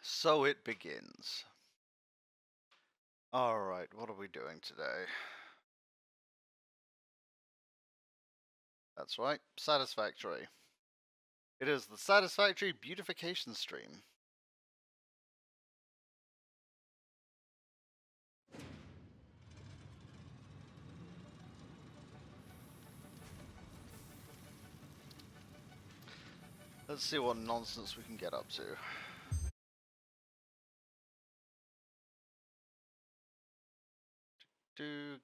So it begins. Alright, what are we doing today? That's right, Satisfactory. It is the Satisfactory beautification stream. Let's see what nonsense we can get up to.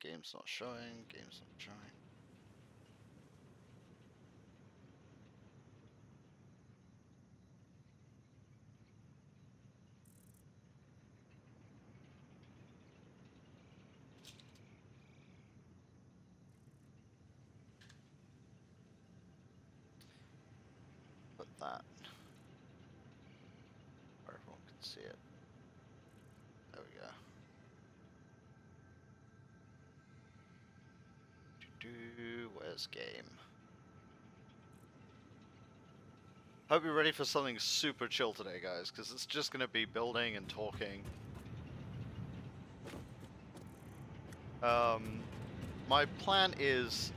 Game's not showing, game's not showing. Put that where everyone can see it. There we go. Where's game? Hope you're ready for something super chill today, guys, because it's just gonna be building and talking. My plan is,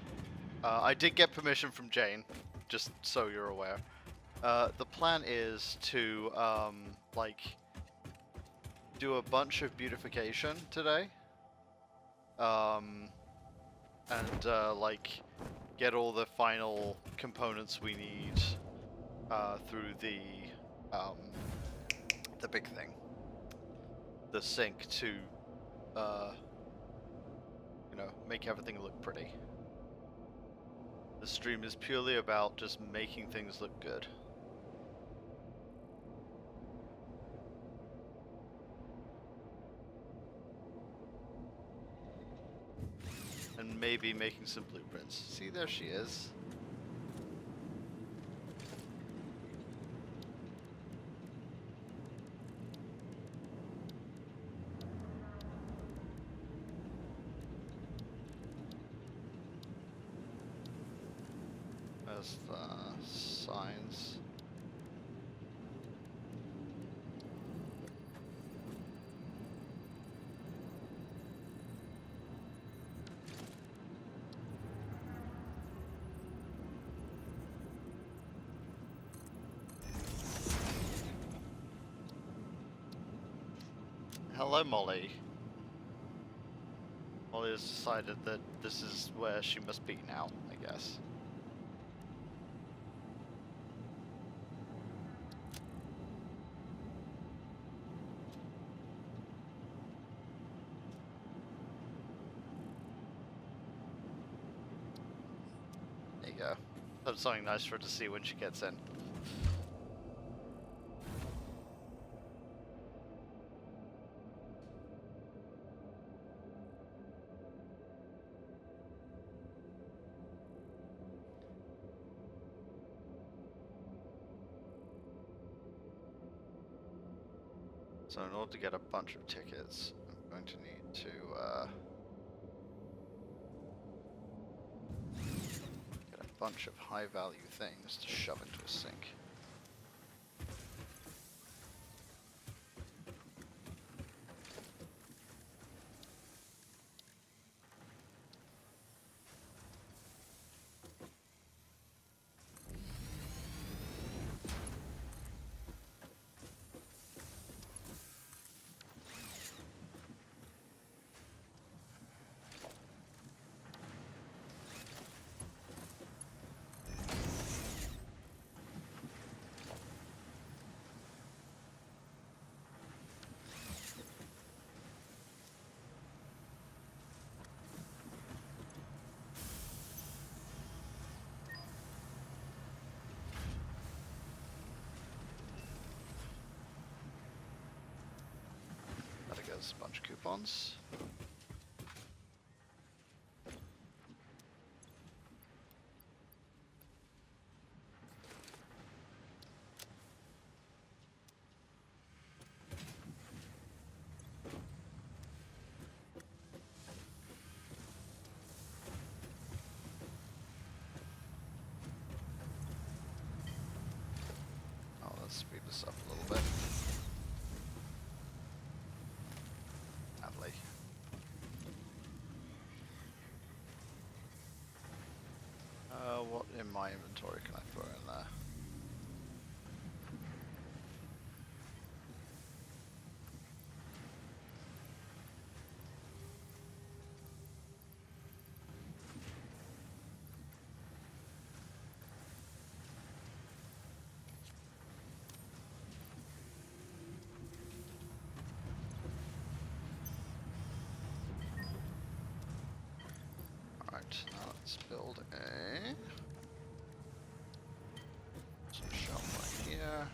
I did get permission from Jane, just so you're aware. The plan is to, like, do a bunch of beautification today. And, like, get all the final components we need, through the big thing. The sink to, you know, make everything look pretty. The stream is purely about just making things look good. And maybe making some blueprints. See, there she is. There's the signs. Hello, Molly. Molly has decided that this is where she must be now, I guess. There you go. That's something nice for her to see when she gets in. So in order to get a bunch of tickets, I'm going to need to get a bunch of high value things to shove into a sink. That goes a bunch of coupons. Oh, let's speed this up a little bit. in my inventory can I throw in there? Alright, now let's build a shelf right here.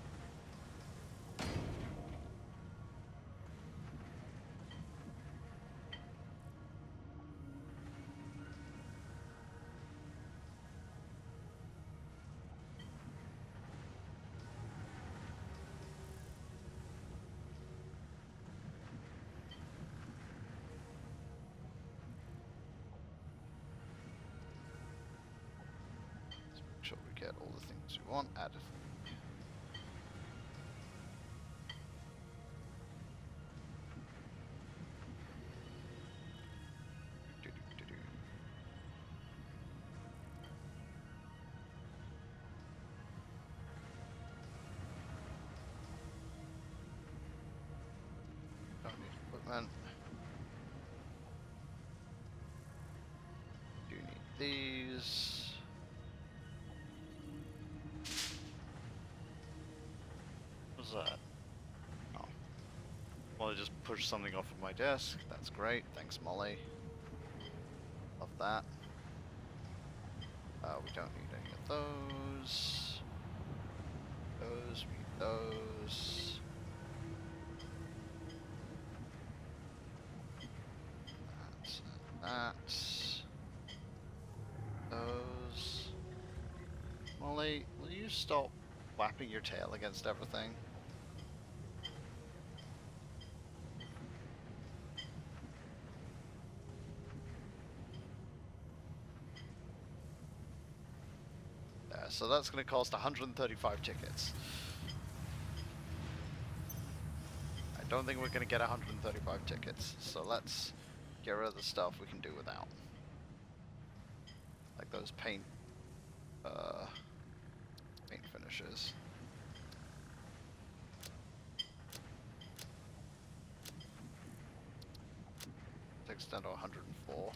Make sure we get all the things we want added. Don't need equipment. Do need these. What's that? Oh. Well, I just pushed something off of my desk. That's great. Thanks, Molly. Love that. We don't need any of those. Those, we need those. That's those. Molly, will you stop whapping your tail against everything? There, so that's going to cost 135 tickets. I don't think we're going to get 135 tickets, so let's get rid of the stuff we can do without. Like those paint finishes. Takes down to 104.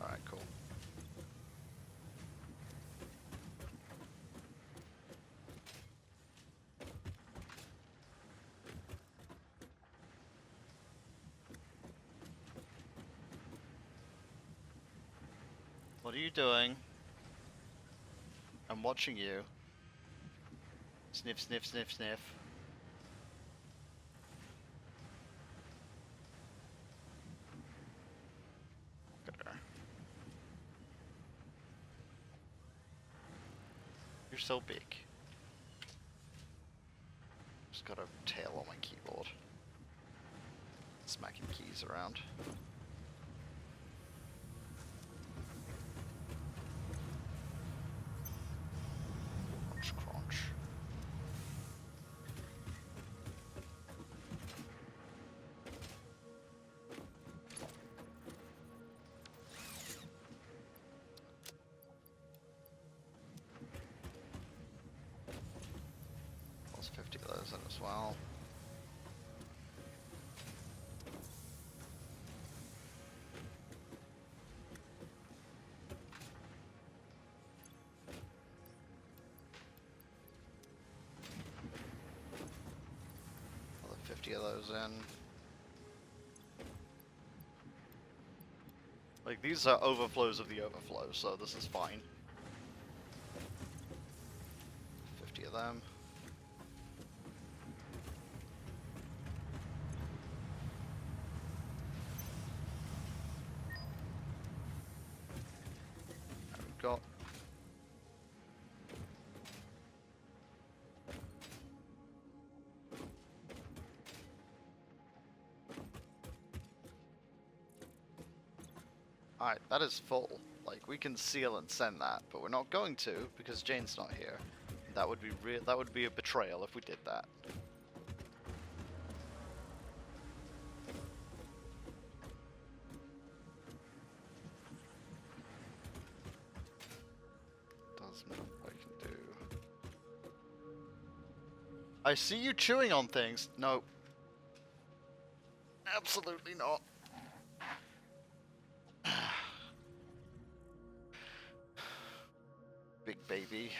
Alright, cool. What are you doing? I'm watching you. Sniff, sniff, sniff, sniff. Look at her. You're so big. Just got a tail on my keyboard. Smacking keys around. Crunch, crunch. Plus 50 of those in as well. Another 50 of those in. Like, these are overflows of the overflow, so this is fine. 50 of them. There we go. Alright, that is full. Like, we can seal and send that, but we're not going to because Jane's not here. That would be that would be a betrayal if we did that. Does not what I can do. I see you chewing on things. No. Absolutely not. Big baby.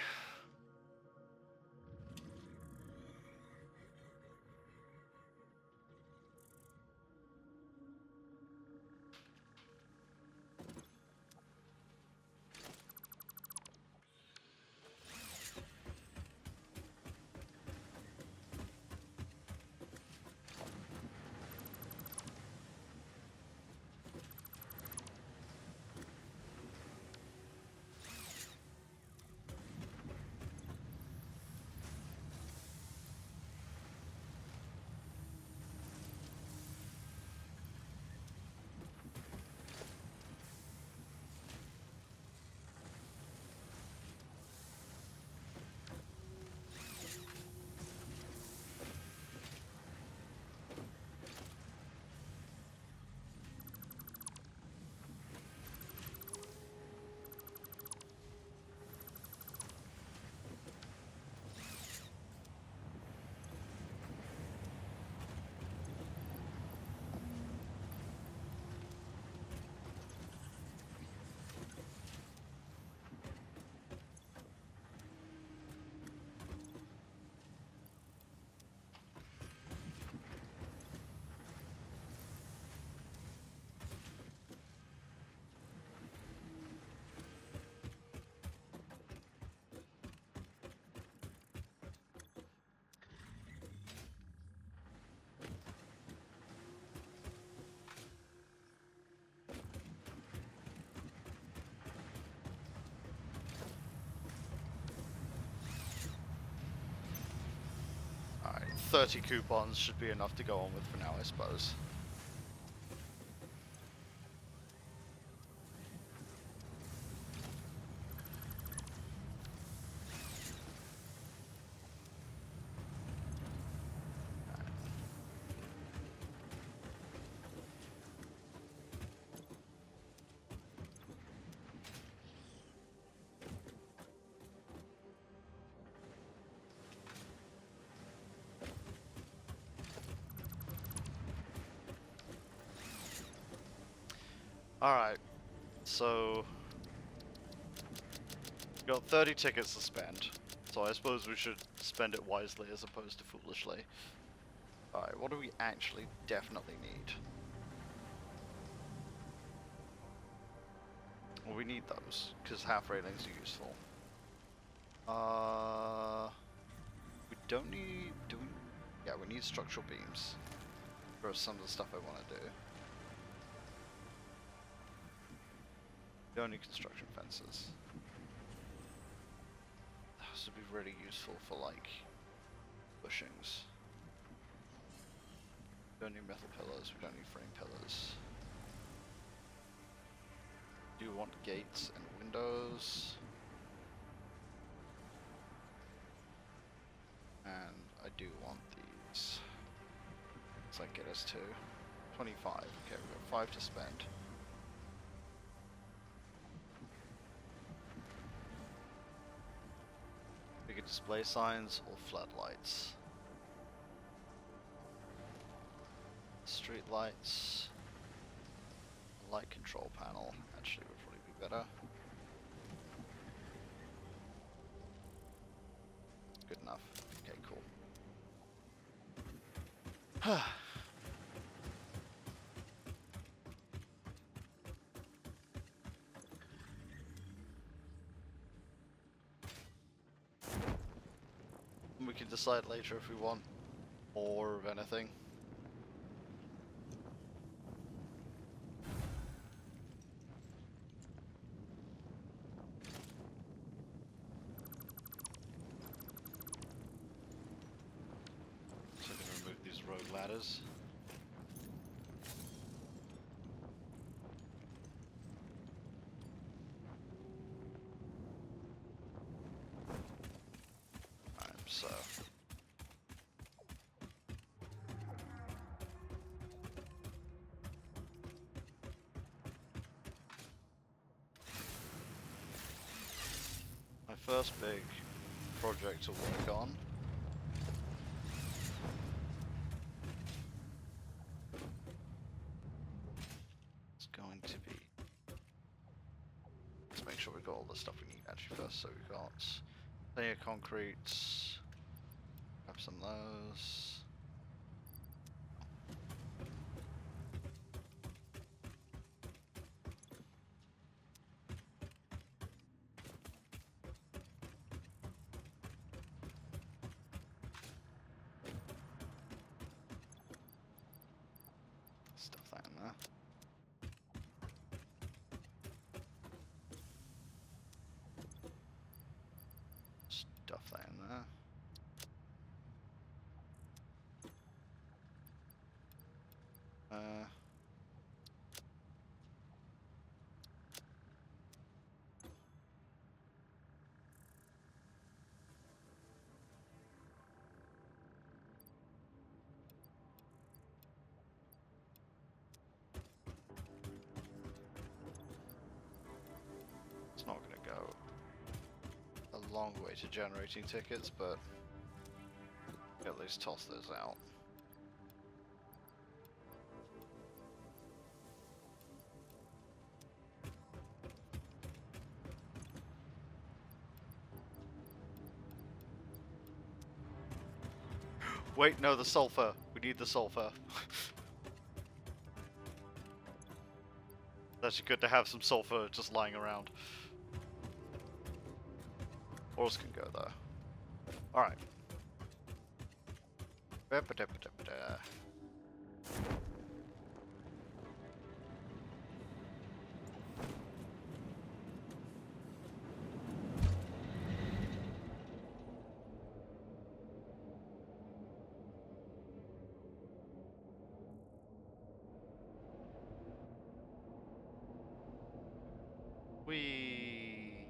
Alright, 30 coupons should be enough to go on with for now, I suppose. Alright, so we got 30 tickets to spend, so I suppose we should spend it wisely as opposed to foolishly. Alright, what do we actually definitely need? Well, we need those, because half railings are useful. We don't need, do we? Yeah, we need structural beams for some of the stuff I want to do. We don't need construction fences. This would be really useful for, like, bushings. We don't need metal pillars, we don't need frame pillars. Do want gates and windows. And I do want these. What's that get us to? 25. Okay, we've got 5 to spend. We could display signs or floodlights. Street lights. Light control panel actually would probably be better. Good enough. Okay, cool. We can decide later if we want more of anything. So I'm going to remove these road ladders. so. My first big project to work on. It's going to be... Let's make sure we've got all the stuff we need actually first. So we've got plenty of concrete. Grab some of those. Stuff that in there. Stuff that in there. It's not going to go a long way to generating tickets, but at least toss those out. Wait, no, the sulfur. We need the sulfur. It's actually good to have some sulfur just lying around. Ores can go though. Alright. We...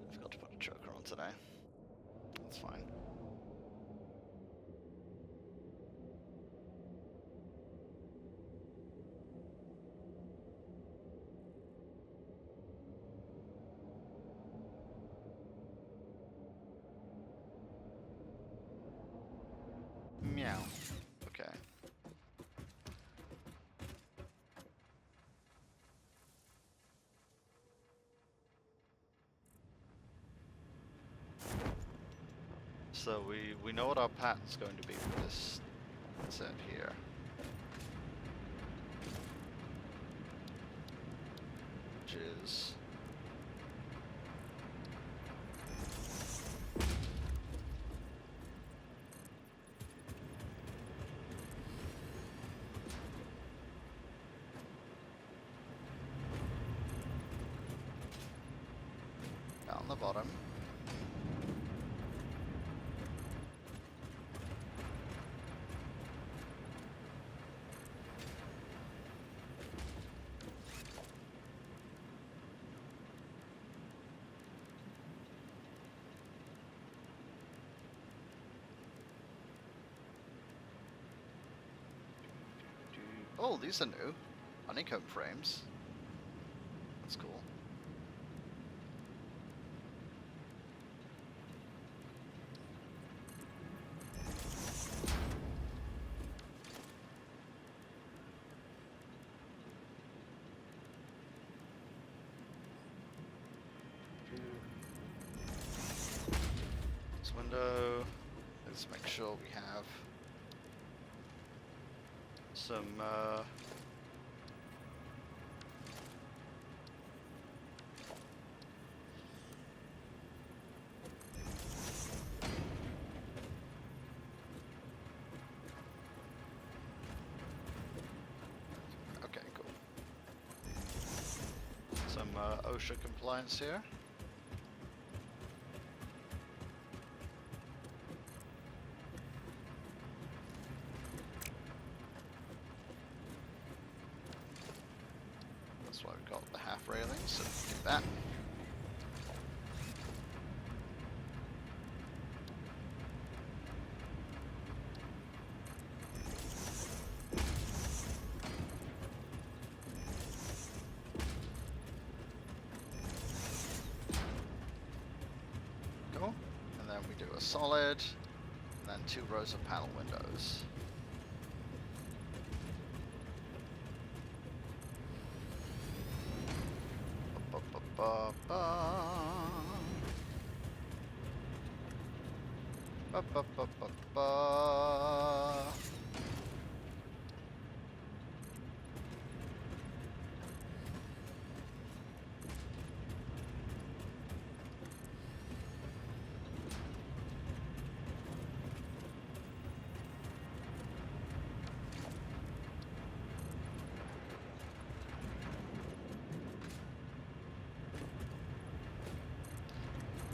I forgot to put a choker on today. That's fine. Meow. Okay. So we know what our pattern's going to be for this set here. Which is down the bottom. Oh, these are new. Honeycomb frames. That's cool. This window. Let's make sure we have some okay, cool. Some OSHA compliance here. enough railings, so do that. Cool. And then we do a solid, and then 2 rows of panel windows.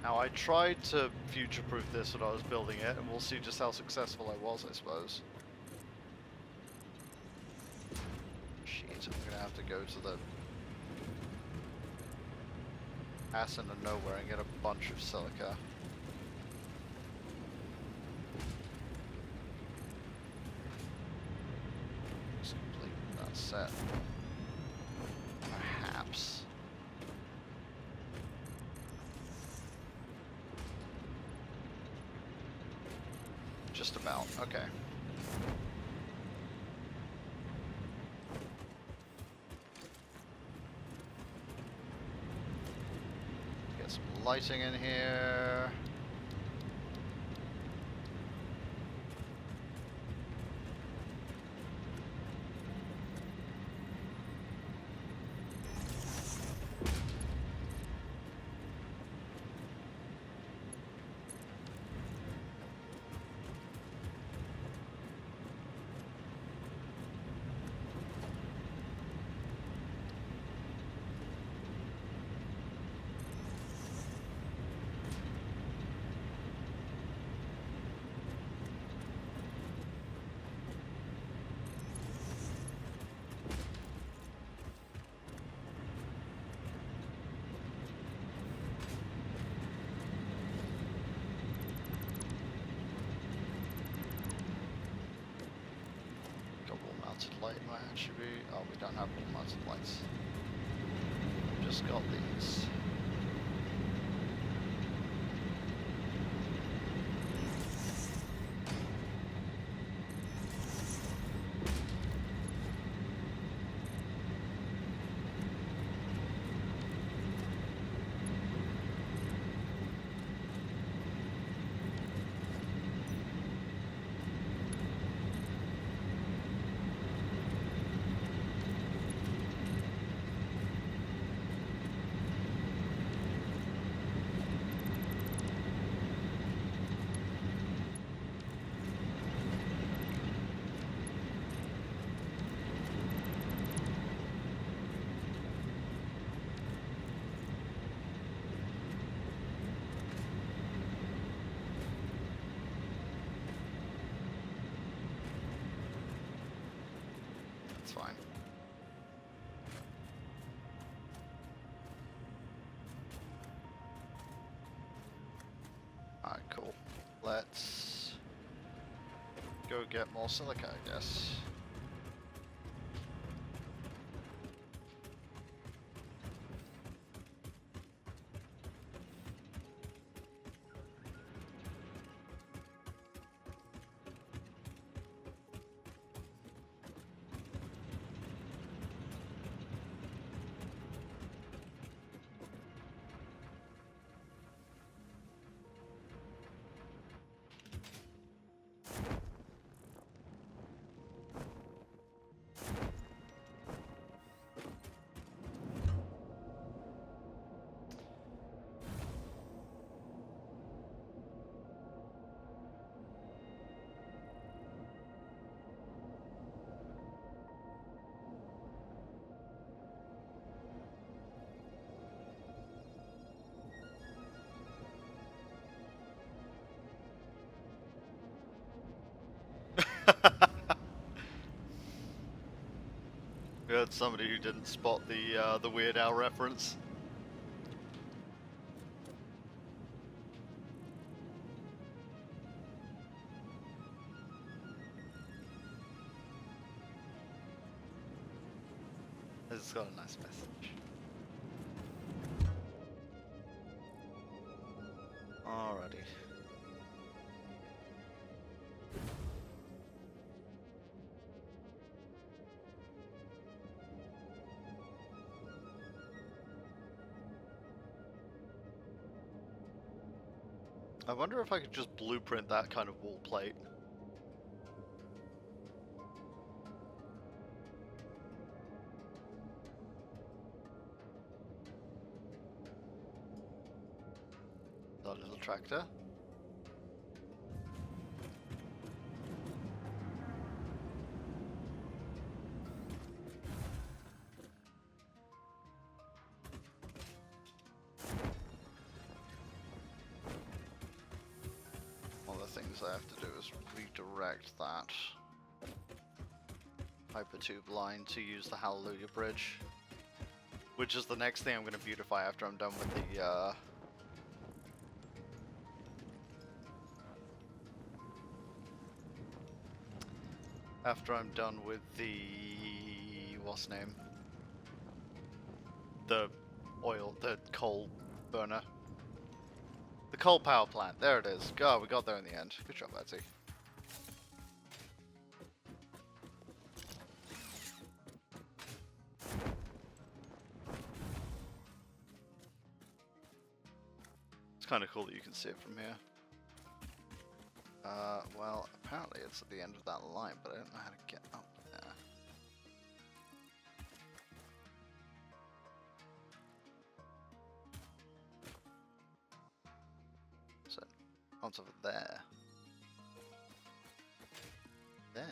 Now I tried to future-proof this when I was building it, and we'll see just how successful I was, I suppose. Shit, I'm gonna have to go to the ass into nowhere and get a bunch of silica. Just complete that set. Perhaps. Just about, okay. Get some lighting in here. Light might actually be. Oh, we don't have all mounted lights. Just got these. That's fine. Alright, cool. Let's go get more silica, I guess. had somebody who didn't spot the Weird Al reference. It's got a nice message. Alrighty. I wonder if I could just blueprint that kind of wall plate. That little tractor. Things I have to do is redirect that hypertube line to use the Hallelujah Bridge, which is the next thing I'm going to beautify after I'm done with the what's name? The coal burner. The coal power plant, there it is. God, we got there in the end. Good job, Etsy. It's kind of cool that you can see it from here. Well, apparently it's at the end of that line, but I don't know how to get up there. So, on top of there. There.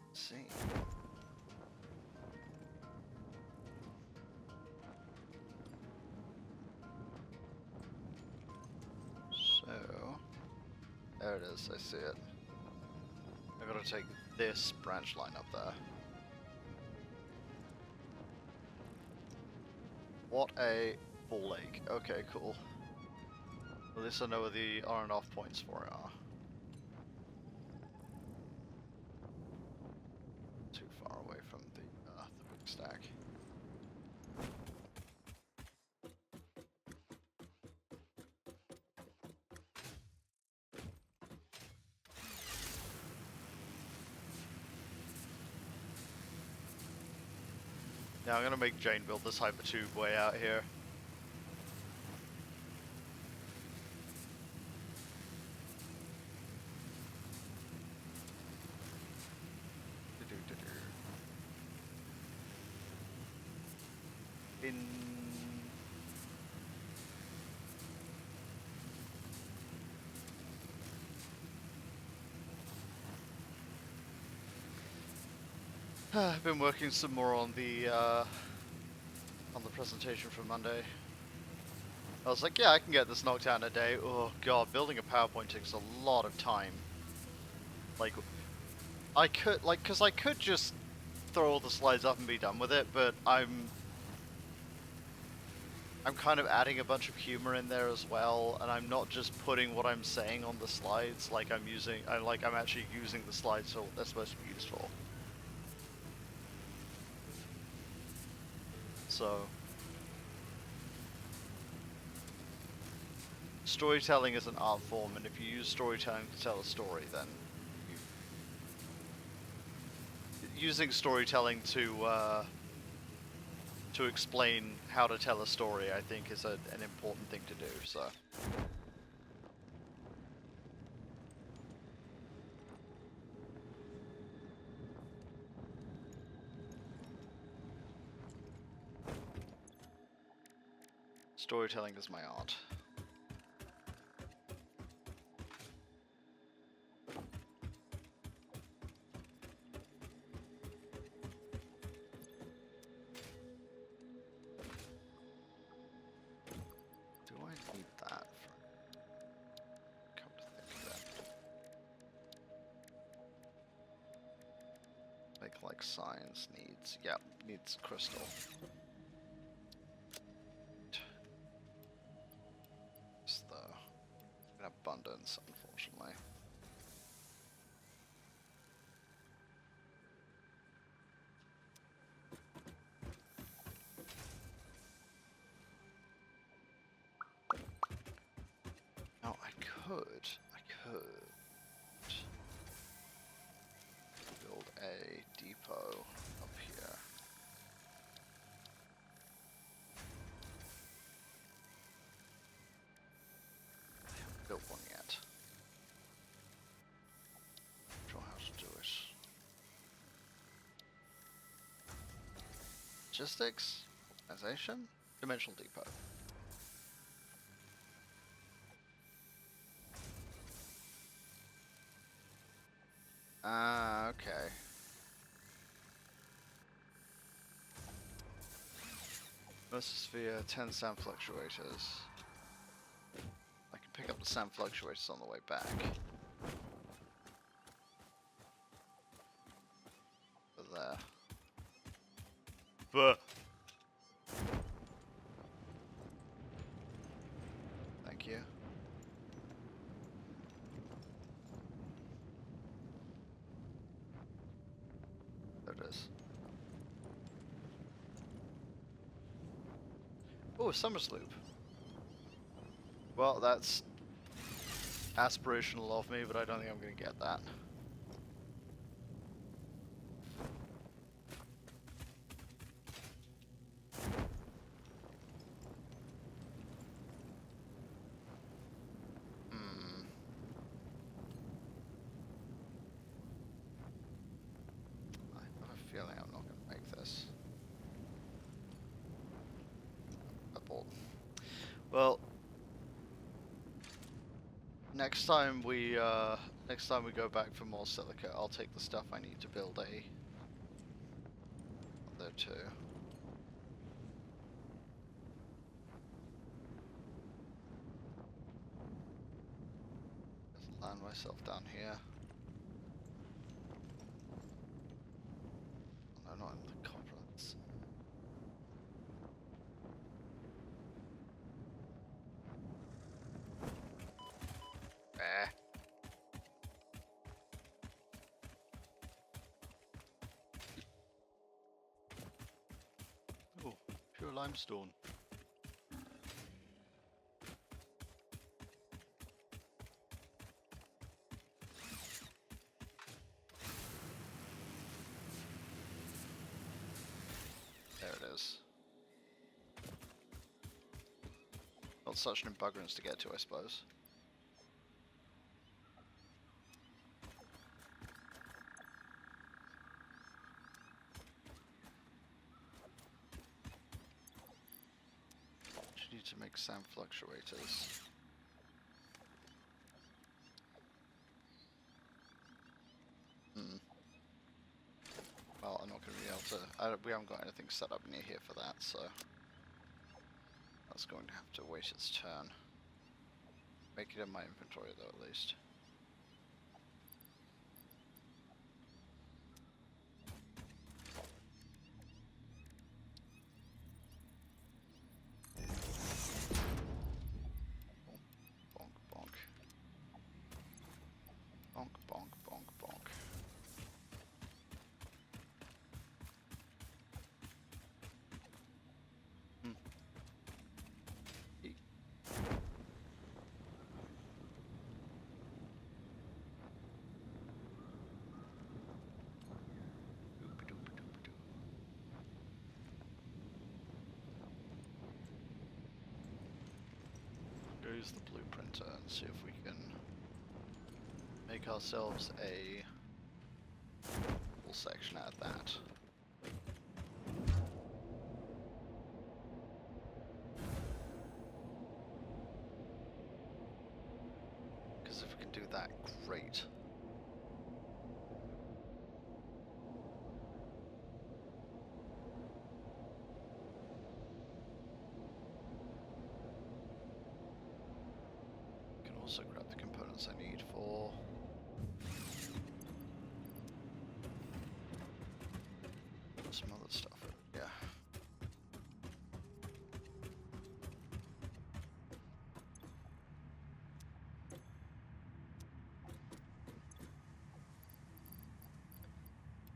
Let's see. So, there it is, I see it. I gotta take this branch line up there. What a ball lake. Okay, cool. At least I know where the on and off points for it are. Too far away from the big stack. Yeah, I'm gonna make Jane build this hypertube way out here. I've been working some more on the presentation for Monday. I was like, yeah, I can get this knocked out in a day. Oh god, building a PowerPoint takes a lot of time. Like, cause I could just throw all the slides up and be done with it, but I'm kind of adding a bunch of humor in there as well, and I'm not just putting what I'm saying on the slides. Like I'm actually using the slides for what they're supposed to be used for. So, storytelling is an art form, and if you use storytelling to tell a story, then using storytelling to explain how to tell a story, I think, is an important thing to do. So. Storytelling is my art. Do I need that? Come to think of that. like science needs, yeah, needs crystal. It's in abundance, unfortunately. Now I could build a depot up here. I haven't built one yet. Not sure how to do it. Logistics? Organization? Dimensional depot. Ah, okay. Versosphere, 10 sand fluctuators. I can pick up the sand fluctuators on the way back. But there. But thank you. There it is. Oh, Summer's Loop. Well, that's aspirational of me, but I don't think I'm going to get that. I have a feeling I'm not going to make this. Well, next time we go back for more silica, I'll take the stuff I need to build a there too. Just land myself down here. No, not in the coplands. Oh, pure limestone. There it is. Not such an embuggerance to get to, I suppose. You need to make sand fluctuators. Well, I'm not going to be able to. We haven't got anything set up near here for that, so that's going to have to wait its turn. Make it in my inventory, though, at least. Bonk, bonk. Bonk, bonk, bonk, bonk. Eat. Doop-a-doop-a-doop-a-doo. Go use the blueprinter and see if we can make ourselves a full section out of that. Because if we can do that, great. Can also grab the components I need for some other stuff. Yeah.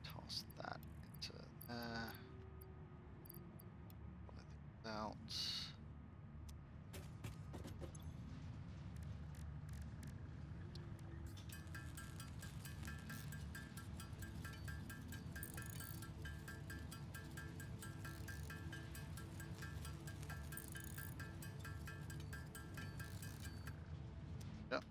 Toss that into there. Out. Yep.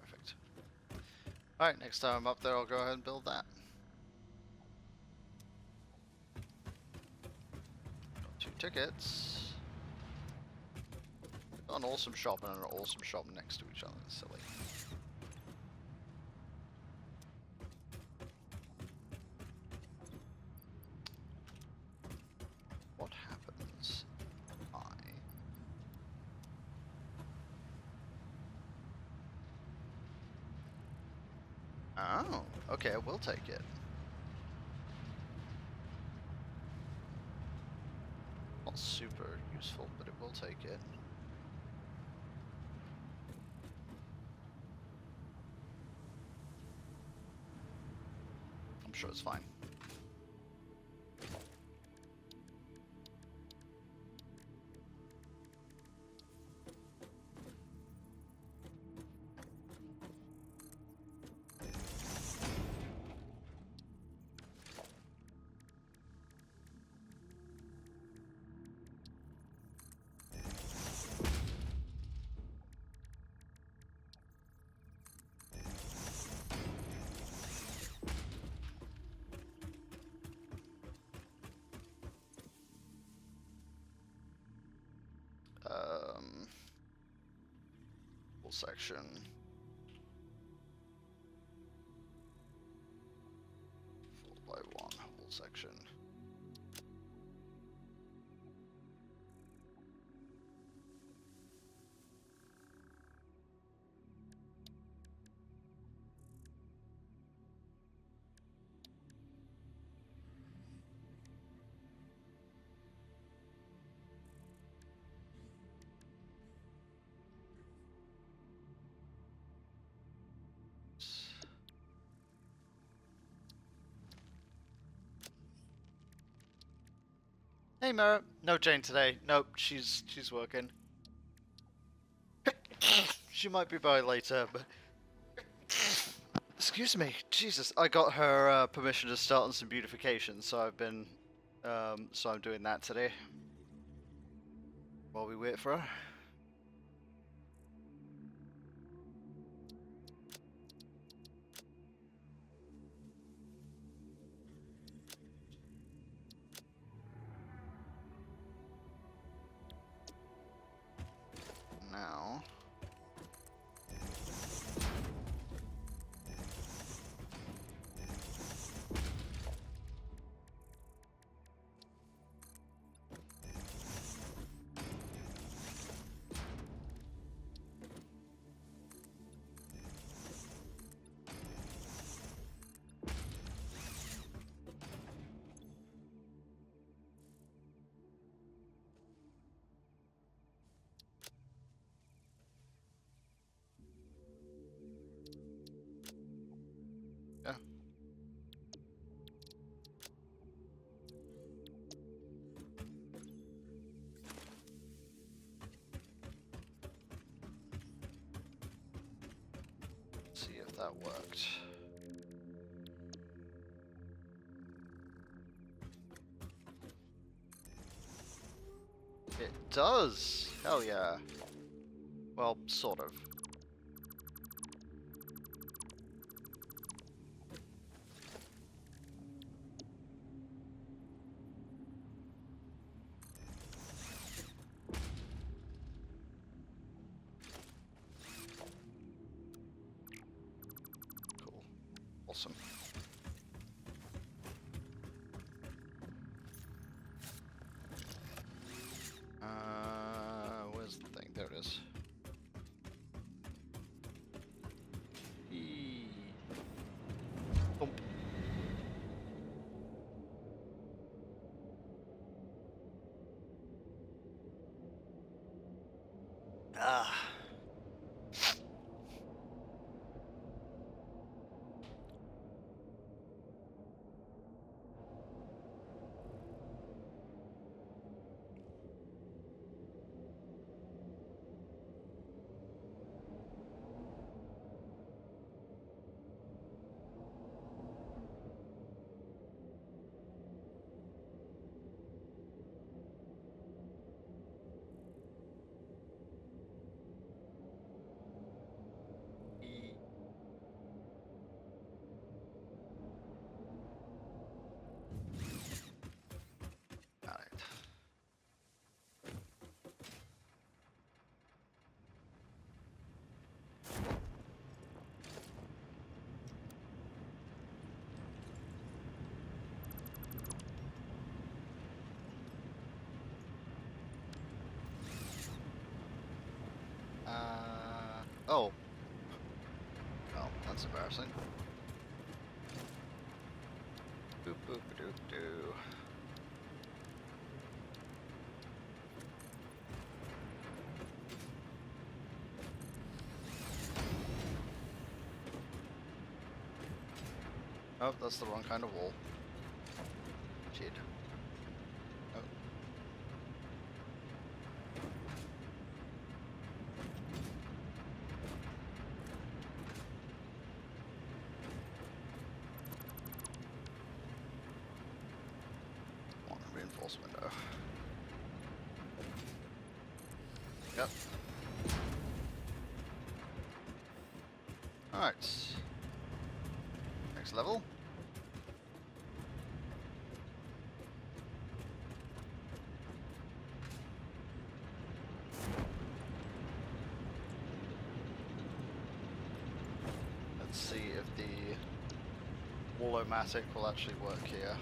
Perfect. Alright, next time I'm up there, I'll go ahead and build that. Got 2 tickets. Got an awesome shop and an awesome shop next to each other. Silly. What happens if Oh, okay, we'll take it. Not super useful, but it will take it. I'm sure it's fine. Full section. 4x1 whole section. Hey Mara, no Jane today. Nope, she's working. She might be by later, but excuse me, Jesus, I got her permission to start on some beautification, so I've been, so I'm doing that today while we wait for her. Now. Yeah. See if that worked. It does! Hell yeah. Well, sort of. Cool. Awesome. There it is. E. Thump. Ah. E. Alright. Oh. Well, that's embarrassing. Boop boop doo doo. Oh, that's the wrong kind of wall. Shit. Oh. One reinforced window. Yep. Alright. Next level. Let's see if the Wallomatic will actually work here.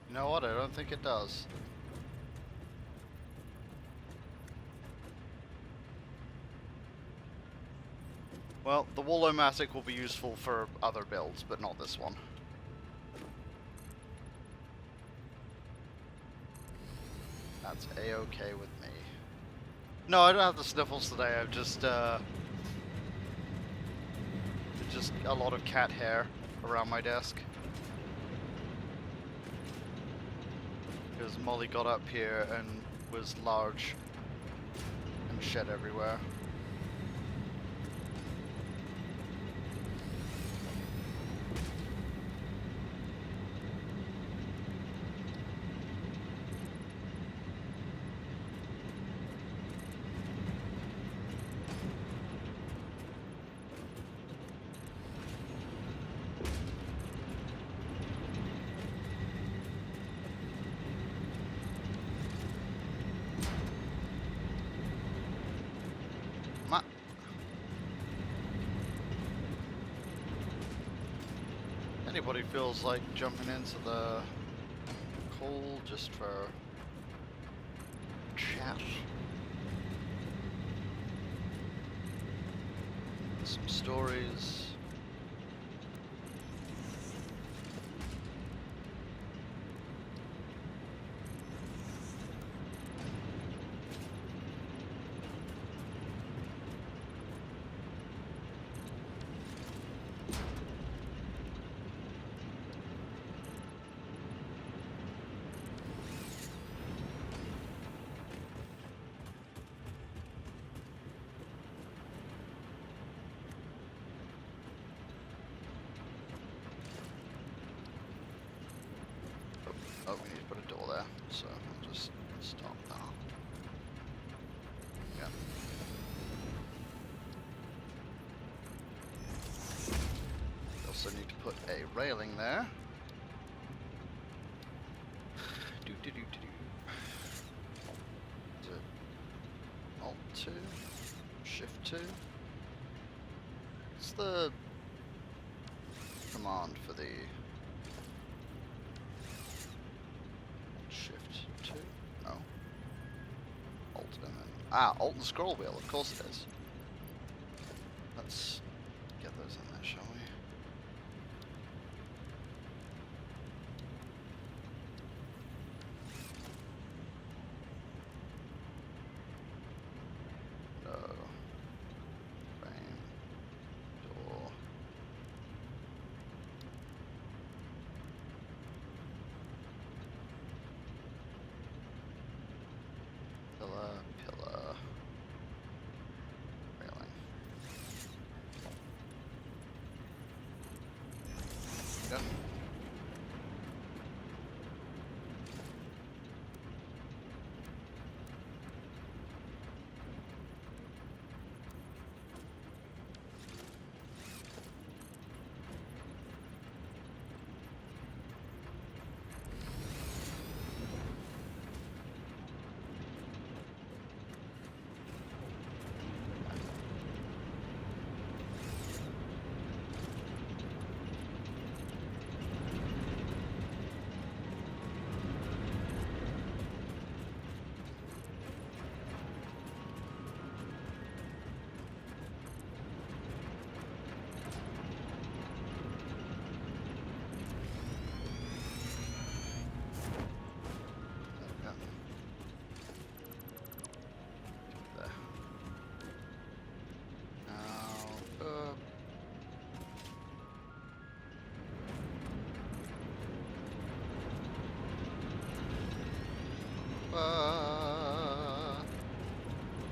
You know what? I don't think it does. Well, the Wallomatic will be useful for other builds, but not this one. That's a-okay with me. No, I don't have the sniffles today. I've just a lot of cat hair around my desk. Because Molly got up here and was large and shed everywhere. Anybody feels like jumping into the coal just for chat? Some stories. railing there. Is it Alt 2? Shift 2? What's the command for the Shift 2? No. Alt and then Alt and scroll wheel, of course it is. Let's get those in there, shall we? No. Frame. Door. Pillar. Railing. Go.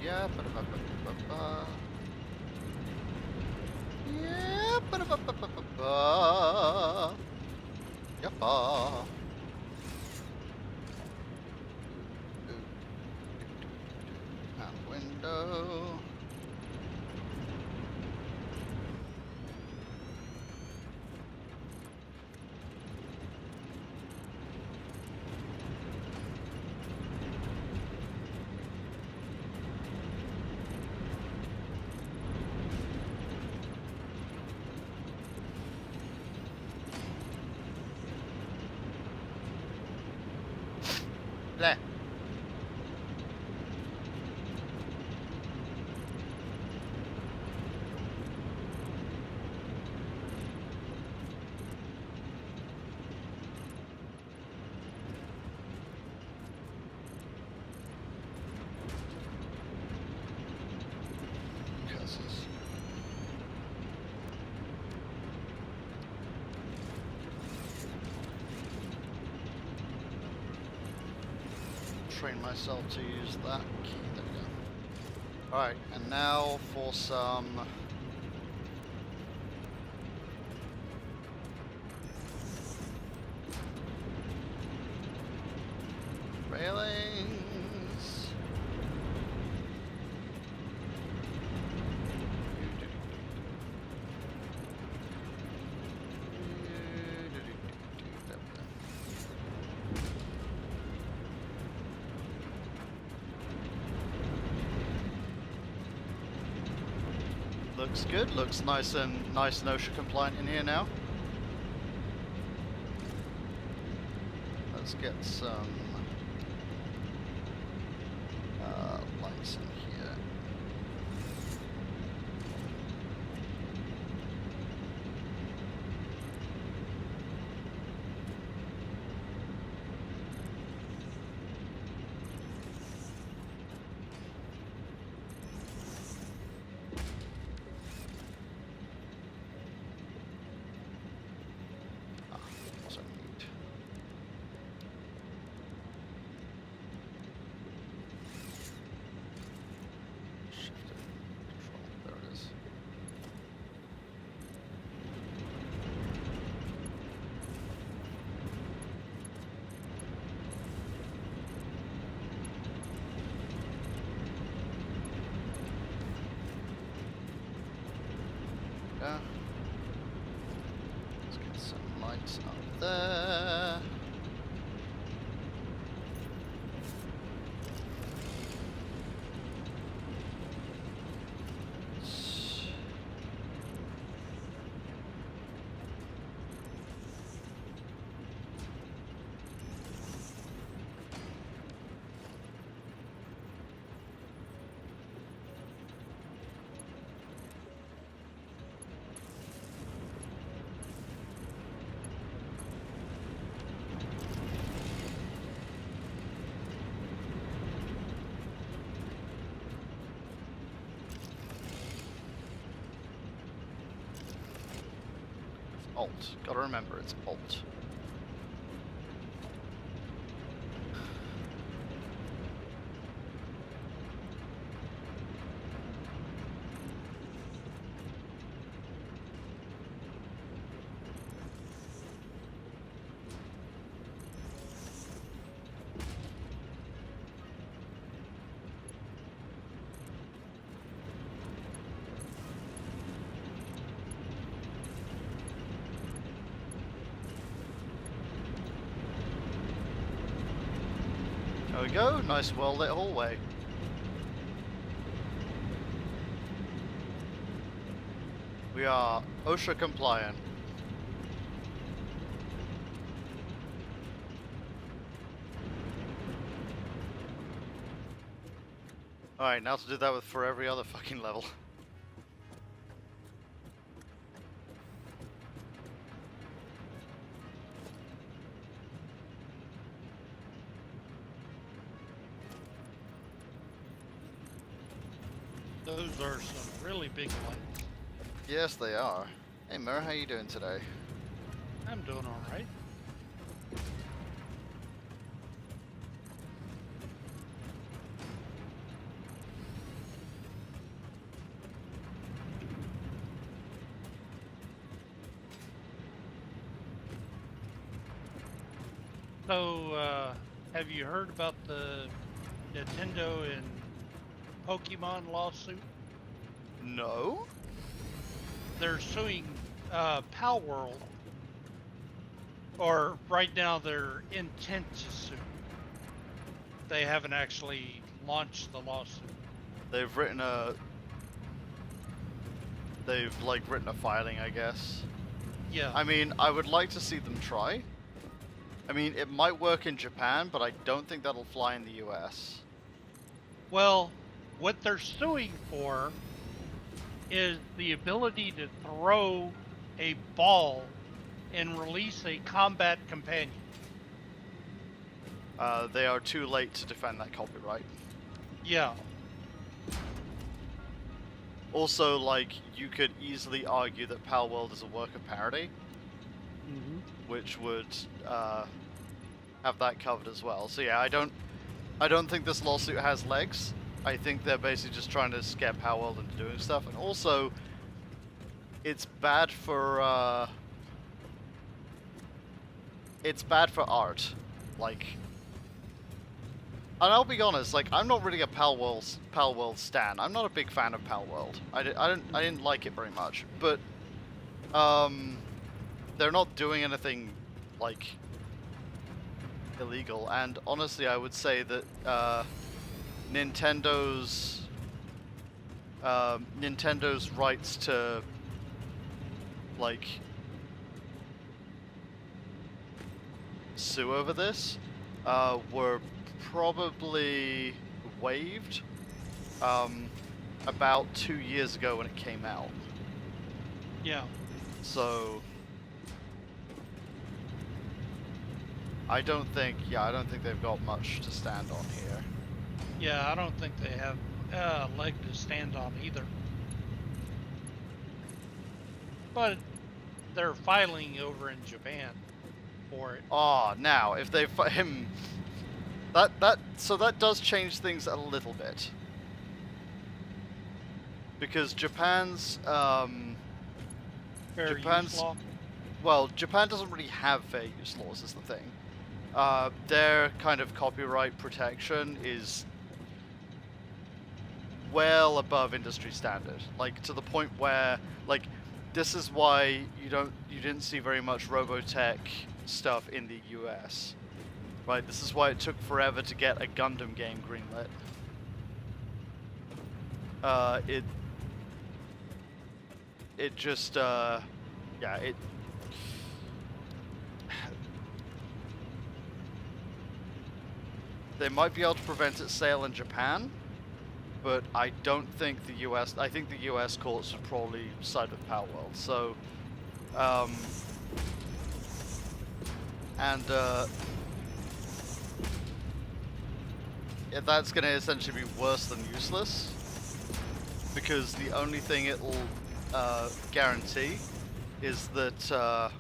Yeah, ba-da-ba-ba-ba-ba. Yeah, ba-da-ba-ba-ba-ba. Yappa. And window. There. Curses. Train myself to use that key. There we go. Alright, and now for some railings. Looks good. Looks nice and OSHA compliant in here now. Let's get some lights in here. Let's get some lights up there. Alt. Gotta remember, it's Alt. There we go, nice well-lit hallway. We are OSHA compliant. Alright, now to do that for every other fucking level. Those are some really big lights. Yes, they are. Hey, Mirror, how you doing today? I'm doing all right. So, have you heard about the Nintendo and Pokemon lawsuit? No? They're suing Pal World, or right now they're intent to sue. They haven't actually launched the lawsuit. They've written a... They've, like, written a filing, I guess. Yeah. I mean, I would like to see them try. I mean, it might work in Japan, but I don't think that'll fly in the US. Well, what they're suing for is the ability to throw a ball and release a combat companion. They are too late to defend that copyright. Yeah. Also, like, you could easily argue that Pal World is a work of parody, which would have that covered as well. So yeah, I don't think this lawsuit has legs. I think they're basically just trying to scare Pal World into doing stuff, and also it's bad for art. Like, and I'll be honest, like, I'm not really a Pal World stan. I'm not a big fan of Pal World. I didn't like it very much, but they're not doing anything like illegal, and honestly, I would say that Nintendo's rights to, like, sue over this were probably waived about 2 years ago when it came out. Yeah. So I don't think they've got much to stand on here. Yeah, I don't think they have a leg to stand on either. But they're filing over in Japan for it. Ah, now if they him, so that does change things a little bit, because Japan's Fair use law. well, Japan doesn't really have fair use laws, is the thing. Their kind of copyright protection is well above industry standard, like to the point where, like, this is why you didn't see very much Robotech stuff in the US. Right, this is why it took forever to get a Gundam game greenlit. It just yeah, they might be able to prevent its sale in Japan, but I don't think the US. I think the US courts would probably side with Palworld. So, and yeah, that's going to essentially be worse than useless, because the only thing it'll guarantee is that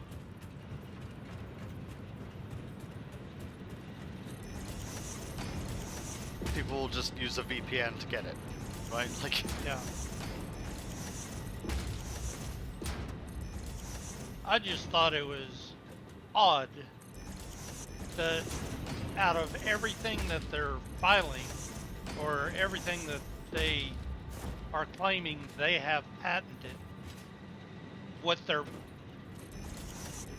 people will just use a VPN to get it, right? Like, Yeah. I just thought it was odd that out of everything that they're filing, or everything that they are claiming they have patented, what they're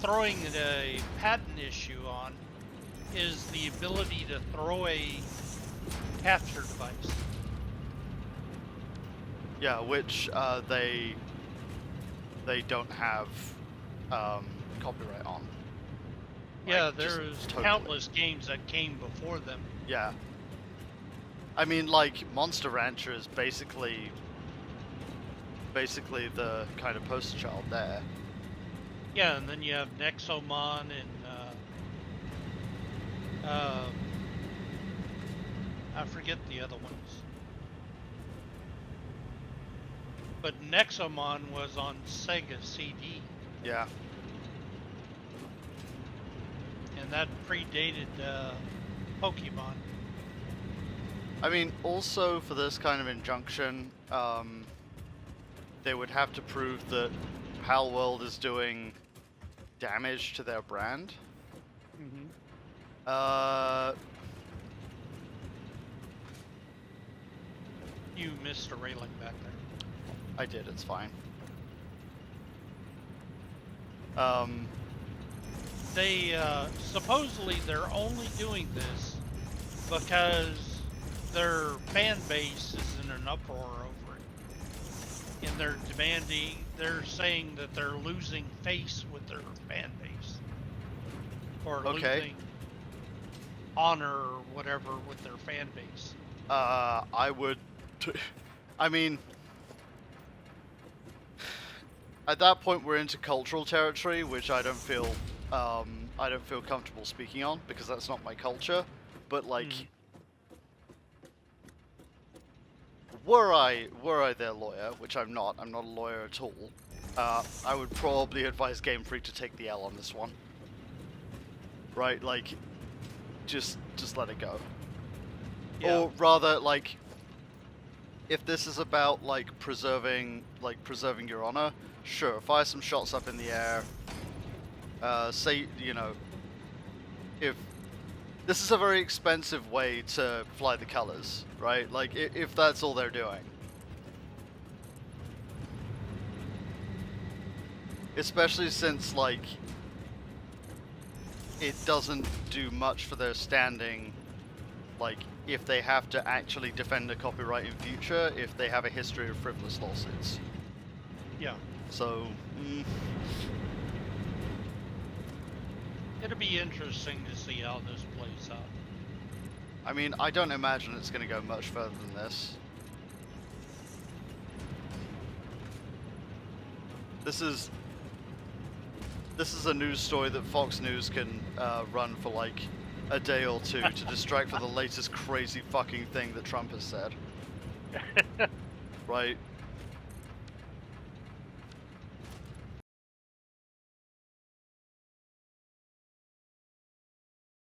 throwing a patent issue on is the ability to throw a capture device. yeah, which they don't have copyright on. Yeah, Like, just there's totally. countless games that came before them. Yeah. I mean, like, Monster Rancher is basically the kind of poster child there. Yeah, and then you have Nexomon and I forget the other ones. But Nexomon was on Sega CD, Yeah. and that predated Pokemon. I mean, also for this kind of injunction, they would have to prove that Palworld is doing damage to their brand. Mm-hmm. You missed a railing back there. I did, it's fine. They supposedly they're only doing this because their fan base is in an uproar over it, and they're saying that they're losing face with their fan base, or losing honor or whatever with their fan base. I would, I mean, at that point we're into cultural territory, which I don't feel comfortable speaking on, because that's not my culture. But like, were I their lawyer, which I'm not a lawyer at all, I would probably advise Game Freak to take the L on this one. Right, like, just let it go. Yeah. Or rather, like, if this is about like preserving your honor, sure, fire some shots up in the air. Say, you know, if this is a very expensive way to fly the colors, right? Like, if that's all they're doing. Especially since, like, it doesn't do much for their standing, like, if they have to actually defend a copyright in future, if they have a history of frivolous lawsuits. Yeah. So, It'll be interesting to see how this plays out. I mean, I don't imagine it's going to go much further than this. This is a news story that Fox News can run for like a day or two to distract from the latest crazy fucking thing that Trump has said. Right?